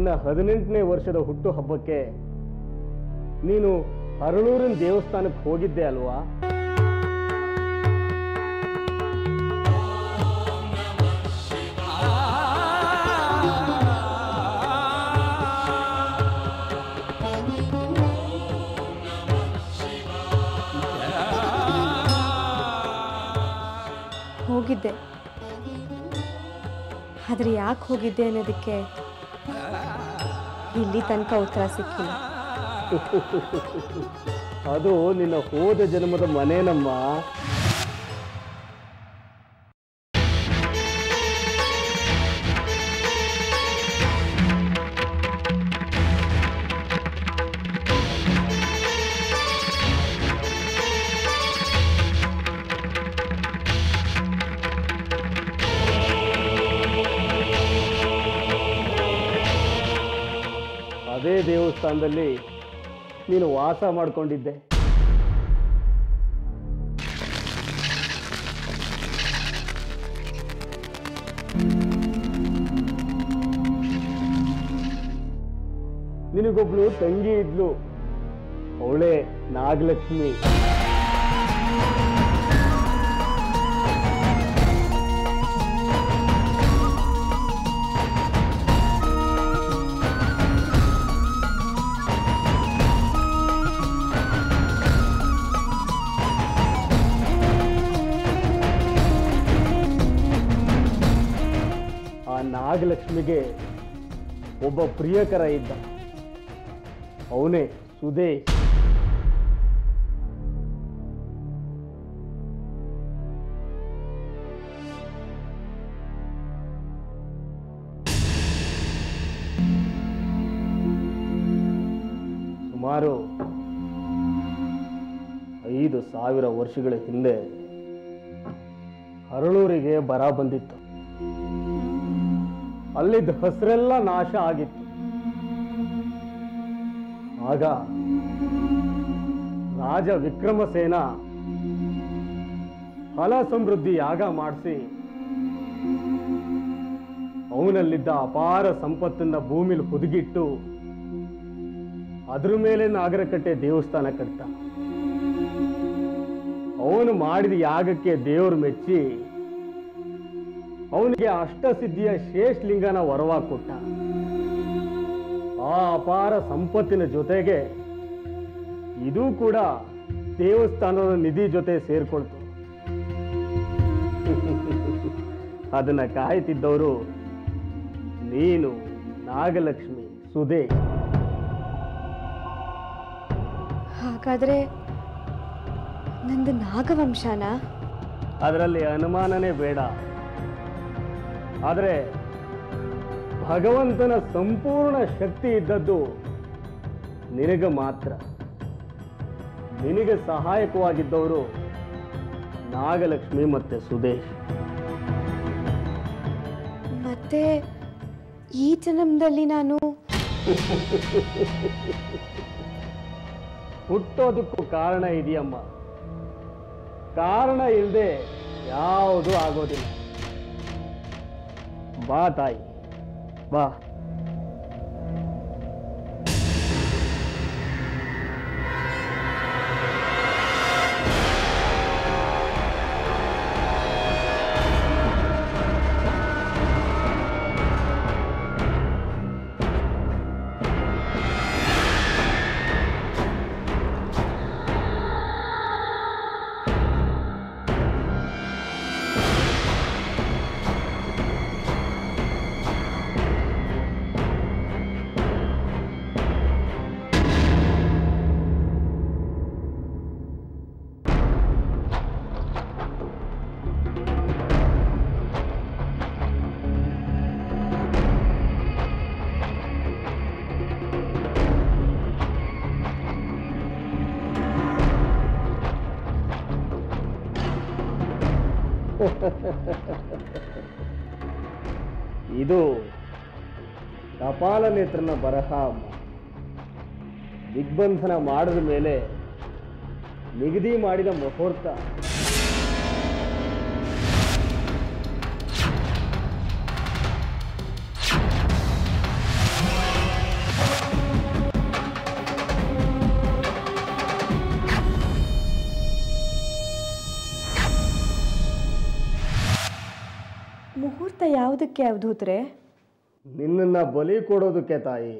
ನಿನ್ನ 18ನೇ ವರ್ಷದ ಹುಟ್ಟು ಹಬ್ಬಕ್ಕೆ ನೀನು ಹರಳೂರಿನ ದೇವಸ್ಥಾನಕ್ಕೆ ಹೋಗಿದ್ದೆ ಅಲ್ವಾ? ಹೋಗಿದ್ದೆ. ಆದ್ರೆ ಯಾಕೆ ಹೋಗಿದ್ದೆ ಅನ್ನೋದಕ್ಕೆ ಇಲ್ಲಿ ತನಕ ಉತ್ತರ ಸಿಕ್ಕಿಲ್ಲ. ಅದು ನಿನ್ನ ಹೋದ ಜನ್ಮದ ಮನೇನಮ್ಮ. ಅದೇ ದೇವಸ್ಥಾನದಲ್ಲಿ ನೀನು ವಾಸ ಮಾಡಿಕೊಂಡಿದ್ದೆ. ನಿನಗೊಬ್ಳು ತಂಗಿ ಇದ್ಲು, ಅವಳೇ ನಾಗಲಕ್ಷ್ಮಿ. ನಾಗಲಕ್ಷ್ಮಿಗೆ ಒಬ್ಬ ಪ್ರಿಯಕರ ಇದ್ದ, ಅವನೇ ಸುದೇಶ್. ಸುಮಾರು 5,000 ವರ್ಷಗಳ ಹಿಂದೆ ಹರಳೂರಿಗೆ ಬರ ಬಂದಿತ್ತು. ಅಲ್ಲಿದ್ದ ಹಸಿರೆಲ್ಲ ನಾಶ ಆಗಿತ್ತು. ಆಗ ರಾಜ ವಿಕ್ರಮಸೇನ ಫಲ ಸಮೃದ್ಧಿ ಯಾಗ ಮಾಡಿಸಿ ಅವನಲ್ಲಿದ್ದ ಅಪಾರ ಸಂಪತ್ತನ್ನ ಭೂಮಿಲಿ ಹುದುಗಿಟ್ಟು ಅದ್ರ ಮೇಲೆ ನಾಗರಕಟ್ಟೆ ದೇವಸ್ಥಾನ ಕಟ್ಟ. ಅವನು ಮಾಡಿದ ಯಾಗಕ್ಕೆ ದೇವರು ಮೆಚ್ಚಿ ಅವನಿಗೆ ಅಷ್ಟಸಿದ್ಧಿಯ ಶೇಷಲಿಂಗನ ವರವಾಗಿ ಕೊಟ್ಟ. ಆ ಅಪಾರ ಸಂಪತ್ತಿನ ಜೊತೆಗೆ ಇದು ಕೂಡ ದೇವಸ್ಥಾನದ ನಿಧಿ ಜೊತೆ ಸೇರ್ಕೊಳ್ತು. ಅದನ್ನ ಕಾಯ್ತಿದ್ದವರು ನೀನು, ನಾಗಲಕ್ಷ್ಮಿ, ಸುದೇಶ್. ಹಾಗಾದ್ರೆ ನಂದು ನಾಗವಂಶನ? ಅದರಲ್ಲಿ ಅನುಮಾನನೇ ಬೇಡ. ಆದರೆ ಭಗವಂತನ ಸಂಪೂರ್ಣ ಶಕ್ತಿ ಇದ್ದದ್ದು ನಿನಗೆ ಮಾತ್ರ. ನಿನಗೆ ಸಹಾಯಕವಾಗಿದ್ದವರು ನಾಗಲಕ್ಷ್ಮಿ ಮತ್ತೆ ಸುದೇಶ್. ಮತ್ತೆ ಈ ಜನ್ಮದಲ್ಲಿ ನಾನು ಹುಟ್ಟೋದಕ್ಕೂ ಕಾರಣ ಇದೆಯಮ್ಮ. ಕಾರಣ ಇಲ್ಲದೆ ಯಾವುದೂ ಆಗೋದಿಲ್ಲ. ಬಾ ತಾಯಿ, ಬಾ. ಇದು ಕಪಾಲನೇತ್ರನ ಬರಹ. ದಿಗ್ಬಂಧನ ಮಾಡಿದ ಮೇಲೆ ನಿಗದಿ ಮಾಡಿದ ಮುಹೂರ್ತ ಮುಹೂರ್ತ ಯಾವುದಕ್ಕೆ ಅವಧೂತ್ರೆ? ನಿನ್ನನ್ನು ಬಲಿ ಕೊಡೋದಕ್ಕೆ ತಾಯಿ.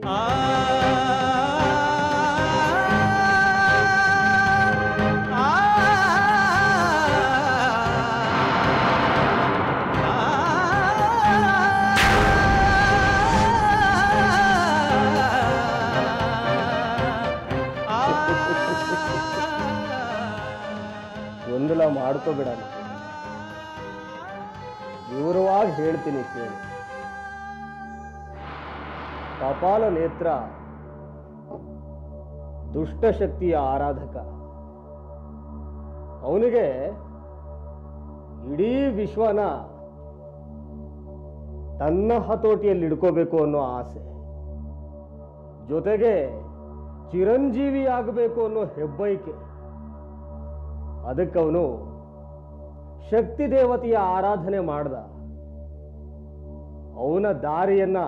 ಗೊಂದಲ ಮಾಡ್ಕೋಬೇಡ, ವಿವರವಾಗಿ ಹೇಳ್ತೀನಿ ಕೇಳಿ. ಕಪಾಲ ನೇತ್ರ ದುಷ್ಟಶಕ್ತಿಯ ಆರಾಧಕ. ಅವನಿಗೆ ಇಡೀ ವಿಶ್ವನ ತನ್ನ ಹತೋಟಿಯಲ್ಲಿ ಇಡ್ಕೋಬೇಕು ಅನ್ನೋ ಆಸೆ, ಜೊತೆಗೆ ಚಿರಂಜೀವಿ ಆಗಬೇಕು ಅನ್ನೋ ಹೆಬ್ಬೈಕೆ. ಅದಕ್ಕವನು ಶಕ್ತಿ ದೇವತೆಯ ಆರಾಧನೆ ಮಾಡ್ದ. ಅವನ ದಾರಿಯನ್ನ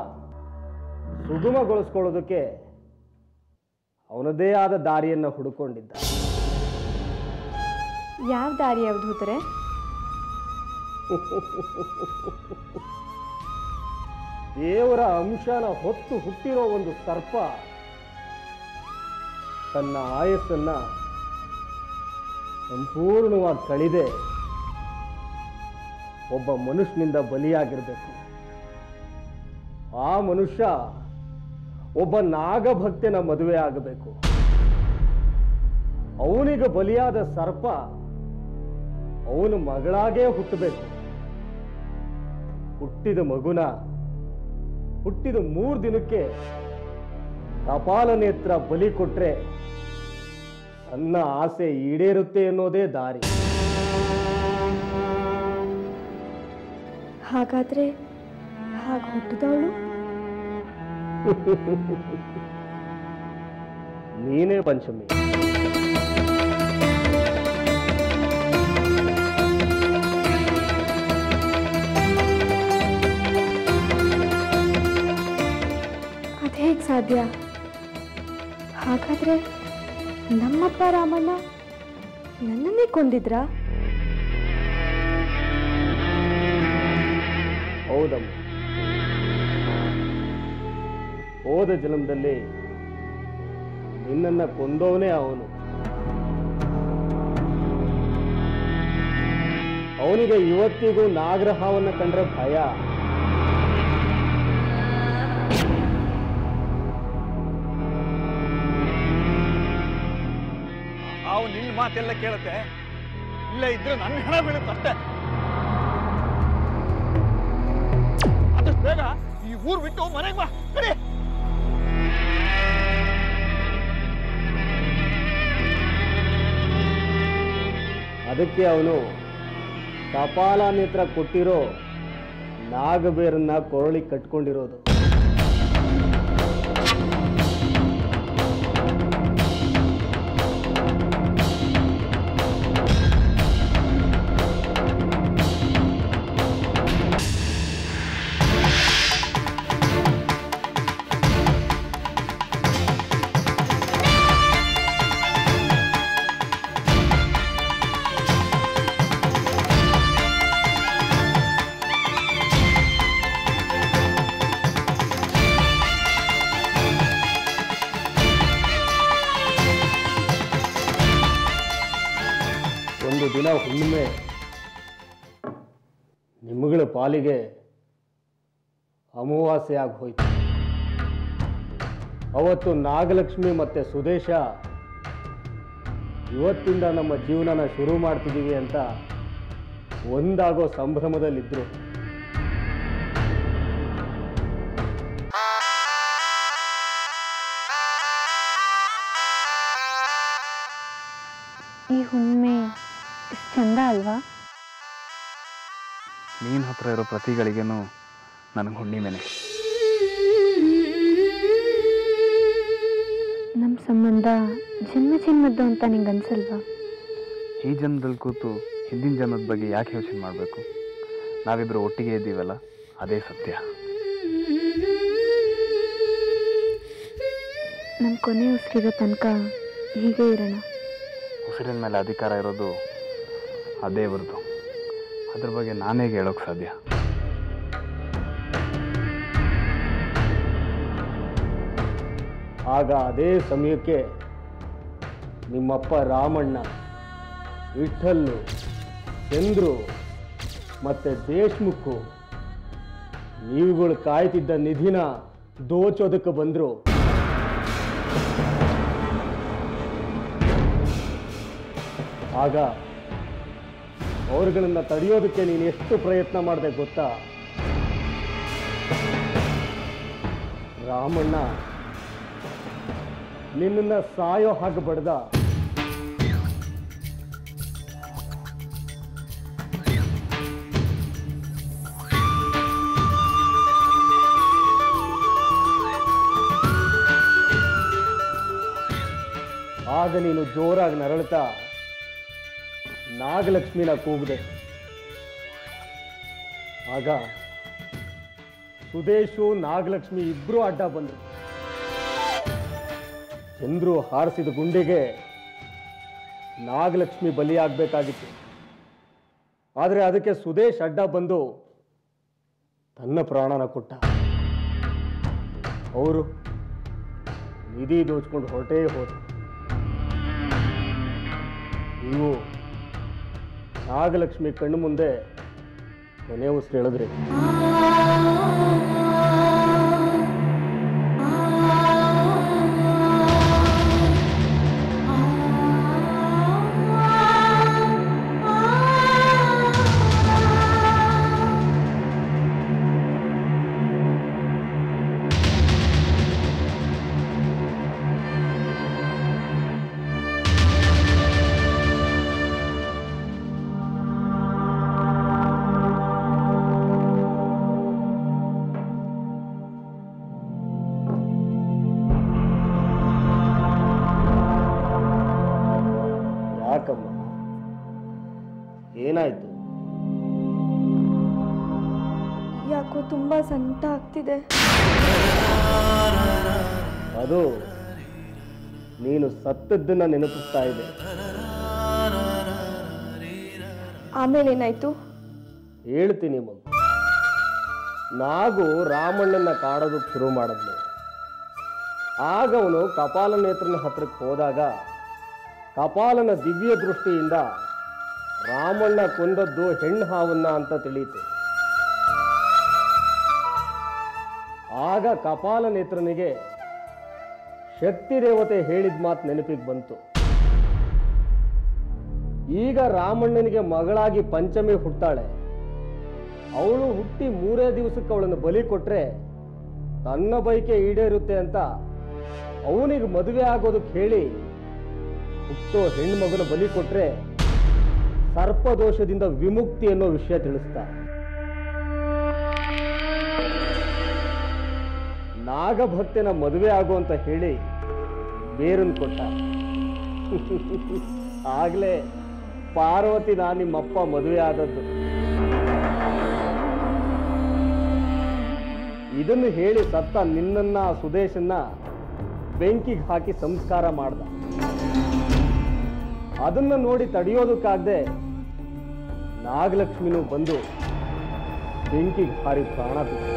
ಸುಗಮಗೊಳಿಸ್ಕೊಳ್ಳೋದಕ್ಕೆ ಅವನದೇ ಆದ ದಾರಿಯನ್ನ ಹುಡುಕೊಂಡಿದ್ದ. ಯಾವ ದಾರಿ ಅವಧೂತ್ರೆ? ದೇವರ ಅಂಶನ ಹೊತ್ತು ಹುಟ್ಟಿರೋ ಒಂದು ಸರ್ಪ ತನ್ನ ಆಯಸ್ಸನ್ನ ಸಂಪೂರ್ಣವಾಗಿ ಕಳೆದೆ ಒಬ್ಬ ಮನುಷ್ಯನಿಂದ ಬಲಿಯಾಗಿರ್ಬೇಕು. ಆ ಮನುಷ್ಯ ಒಬ್ಬ ನಾಗಭಕ್ತನ ಮದುವೆ ಆಗಬೇಕು. ಅವನಿಗೆ ಬಲಿಯಾದ ಸರ್ಪ ಅವನ ಮಗಳಾಗೇ ಹುಟ್ಟಬೇಕು. ಹುಟ್ಟಿದ ಮಗುನ ಹುಟ್ಟಿದ 3 ದಿನಕ್ಕೆ ಕಪಾಲ ನೇತ್ರ ಬಲಿ ಕೊಟ್ರೆ ನನ್ನ ಆಸೆ ಈಡೇರುತ್ತೆ ಅನ್ನೋದೇ ದಾರಿ. ಹಾಗಾದ್ರೆ ಹಾಗೆ ಹುಟ್ಟಿದವಳು ನೀನೇ ಪಂಚಮಿ. ಅದೇಗೆ ಸಾಧ್ಯ? ಹಾಗಾದ್ರೆ ನಮ್ಮಪ್ಪ ರಾಮಣ್ಣ ನನ್ನನ್ನೇ ಕೊಂದಿದ್ರಾ? ಹೌದಮ್ಮ, ಹೋದ ಜನ್ಮದಲ್ಲಿ ನಿನ್ನನ್ನ ಕೊಂದವನೇ ಅವನು. ಅವನಿಗೆ ಇವತ್ತಿಗೂ ನಾಗರಹಾವನ್ನ ಕಂಡ್ರೆ ಭಯ. ಅವು ನಿನ್ನ ಮಾತೆಲ್ಲ ಕೇಳುತ್ತೆ, ಇಲ್ಲ ಇದ್ರೆ ನನ್ನ ಹೆಣ ಬೀಳುತ್ತೆ ಅಷ್ಟೇ. ಆದಷ್ಟು ಬೇಗ ಈ ಊರು ಬಿಟ್ಟು ಮನೆಗೆ ಬಾ. ಕಡಿ. ಅದಕ್ಕೆ ಅವನು ಕಪಾಲ ನೇತ್ರ ಕೊಟ್ಟಿರೋ ನಾಗಬೇರನ್ನ ಕೊರಳಿ ಕಟ್ಕೊಂಡಿರೋದು. ಒಂದು ದಿನ ಹುಣ್ಣಿಮೆ ನಿಮ್ಮಗಳ ಪಾಲಿಗೆ ಅಮಾವಾಸ್ಯೆ ಆಗಿ ಹೋಯ್ತು. ಅವತ್ತು ನಾಗಲಕ್ಷ್ಮಿ ಮತ್ತೆ ಸುದೇಶ ಇವತ್ತಿಂದ ನಮ್ಮ ಜೀವನನ ಶುರು ಮಾಡ್ತಿದ್ದೀವಿ ಅಂತ ಒಂದಾಗೋ ಸಂಭ್ರಮದಲ್ಲಿದ್ರು. ಈ ಹುಣ್ಣಿಮೆ ಚಂದ ಅಲ್ವಾ? ನೀನು ಹತ್ರ ಇರೋ ಪ್ರತಿಗಳಿಗೇನು ನನಗೆ ಹುಣ್ಣಿಮೆನೆ. ನಮ್ಮ ಸಂಬಂಧ ಜನ್ಮ ಜನ್ಮದ್ದು ಅಂತ ನಿಂಗೆ ಅನ್ಸಲ್ವಾ? ಈ ಜನ್ಮದಲ್ಲಿ ಕೂತು ಹಿಂದಿನ ಜನ್ಮದ ಬಗ್ಗೆ ಯಾಕೆ ಯೋಚನೆ ಮಾಡಬೇಕು? ನಾವಿಬ್ಬರು ಒಟ್ಟಿಗೆ ಇದ್ದೀವಲ್ಲ, ಅದೇ ಸತ್ಯ. ನಮ್ಮ ಕೊನೆ ಉಸಿರಿರೋ ತನಕ ಹೀಗೆ ಇರೋಣ. ಉಸಿರಿನ ಮೇಲೆ ಅಧಿಕಾರ ಇರೋದು ಅದೇ ದೇವ್ರದ್ದು. ಅದ್ರ ಬಗ್ಗೆ ನಾನೇ ಹೇಳೋಕ್ಕೆ ಸಾಧ್ಯ? ಆಗ ಅದೇ ಸಮಯಕ್ಕೆ ನಿಮ್ಮಪ್ಪ ರಾಮಣ್ಣ, ವಿಠಲ್ಲು, ಚಂದ್ರು ಮತ್ತೆ ದೇಶ್ಮುಖ್ ನೀವುಗಳು ಕಾಯ್ತಿದ್ದ ನಿಧಿನ ದೋಚೋದಕ್ಕೆ ಬಂದ್ರು. ಆಗ ಅವ್ರುಗಳನ್ನ ತಡೆಯೋದಕ್ಕೆ ನೀನು ಎಷ್ಟು ಪ್ರಯತ್ನ ಮಾಡಿದೆ ಗೊತ್ತಾ? ರಾಮಣ್ಣ ನಿನ್ನ ಸಾಯೋ ಹಾಗೆ ಬಡ್ದ. ಆಗ ನೀನು ಜೋರಾಗಿ ನರಳುತ್ತಾ ನಾಗಲಕ್ಷ್ಮಿನ ಕೂಗಿದೆ. ಆಗ ಸುದೇಶು ನಾಗಲಕ್ಷ್ಮಿ ಇಬ್ರು ಅಡ್ಡ ಬಂದರು. ಚಂದ್ರು ಹಾರಿಸಿದ ಗುಂಡಿಗೆ ನಾಗಲಕ್ಷ್ಮಿ ಬಲಿಯಾಗಬೇಕಾಗಿತ್ತು. ಆದರೆ ಅದಕ್ಕೆ ಸುದೇಶ್ ಅಡ್ಡ ಬಂದು ತನ್ನ ಪ್ರಾಣನ ಕೊಟ್ಟ. ಅವರು ನಿಧಿ ದೋಚ್ಕೊಂಡು ಹೊರಟೇ ಹೋದರು. ನೀವು ನಾಗಲಕ್ಷ್ಮಿ ಕಣ್ಣು ಮುಂದೆ ಮನೆ ಉಸಿರು ಹೇಳಿದ್ರಿ. ಏನಾಯ್ತು? ಯಾಕೋ ತುಂಬಾ ಸಂಕಟ ಆಗ್ತಿದೆ. ಅದು ನೀನು ಸತ್ತದ್ದನ್ನ ನೆನಪಿಸ್ತಾ ಇದೆ. ಆಮೇಲೆ ಏನಾಯ್ತು? ಹೇಳ್ತೀನಿ ಮಗು. ನಾಗು ರಾಮಣ್ಣನ ಕಾಡೋದಕ್ಕೆ ಶುರು ಮಾಡಿದ್ಲು. ಆಗ ಅವನು ಕಪಾಲನೇತ್ರನ ಹತ್ರಕ್ಕೆ ಹೋದಾಗ ಕಪಾಲನ ದಿವ್ಯ ದೃಷ್ಟಿಯಿಂದ ರಾಮಣ್ಣ ಕೊಂದದ್ದು ಹೆಣ್ಣು ಹಾವನ್ನ ಅಂತ ತಿಳಿಯಿತು. ಆಗ ಕಪಾಲನೇತ್ರನಿಗೆ ಶಕ್ತಿ ದೇವತೆ ಹೇಳಿದ ಮಾತು ನೆನಪಿಗೆ ಬಂತು. ಈಗ ರಾಮಣ್ಣನಿಗೆ ಮಗಳಾಗಿ ಪಂಚಮಿ ಹುಟ್ಟಾಳೆ. ಅವಳು ಹುಟ್ಟಿ 3 ದಿವಸಕ್ಕೆ ಅವಳನ್ನು ಬಲಿ ಕೊಟ್ರೆ ತನ್ನ ಬೈಕೆ ಈಡೇರುತ್ತೆ ಅಂತ ಅವನಿಗೆ ಮದುವೆ ಆಗೋದಕ್ಕೆ ಹೇಳಿ ಹುಟ್ಟೋ ಹೆಣ್ಣು ಮಗನ ಬಲಿ ಕೊಟ್ರೆ ಸರ್ಪದೋಷದಿಂದ ವಿಮುಕ್ತಿ ಅನ್ನೋ ವಿಷಯ ತಿಳಿಸ್ತಾ. ನಾಗಭಕ್ತನ ಮದುವೆ ಆಗು ಅಂತ ಹೇಳಿ ಬೇರನ್ ಕೊಟ್ಟ. ಆಗ್ಲೇ ಪಾರ್ವತಿನ ನಿಮ್ಮಪ್ಪ ಮದುವೆ ಆದದ್ದು. ಇದನ್ನು ಹೇಳಿ ಸತ್ತ ನಿನ್ನನ್ನ ಸುದೇಶನ್ನ ಬೆಂಕಿಗೆ ಹಾಕಿ ಸಂಸ್ಕಾರ ಮಾಡ್ದ. ಅದನ್ನ ನೋಡಿ ತಡೆಯೋದಕ್ಕಾಗದೆ ನಾಗಲಕ್ಷ್ಮಿನೂ ಬಂದು ಬೆಂಕಿಗೆ ಹಾರಿ ಪ್ರಾಣ ಬಿಟ್ಟು.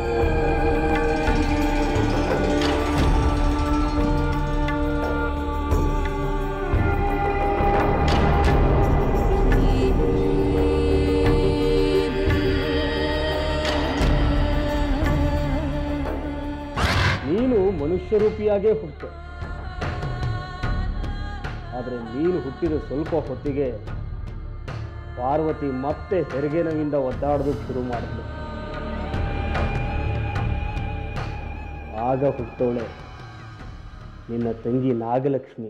ನೀನು ಮನುಷ್ಯರೂಪಿಯಾಗೇ ಹುಟ್ಟು. ಆದರೆ ನೀನು ಹುಟ್ಟಿದ ಸ್ವಲ್ಪ ಹೊತ್ತಿಗೆ ಪಾರ್ವತಿ ಮತ್ತೆ ಹೆರಿಗೆ ನೋವಿಂದ ಒದ್ದಾಡೋದಕ್ಕೆ ಶುರು ಮಾಡಿದ್ಲು. ಆಗ ಹುಟ್ಟೋಳೆ ನಿನ್ನ ತಂಗಿ ನಾಗಲಕ್ಷ್ಮಿ.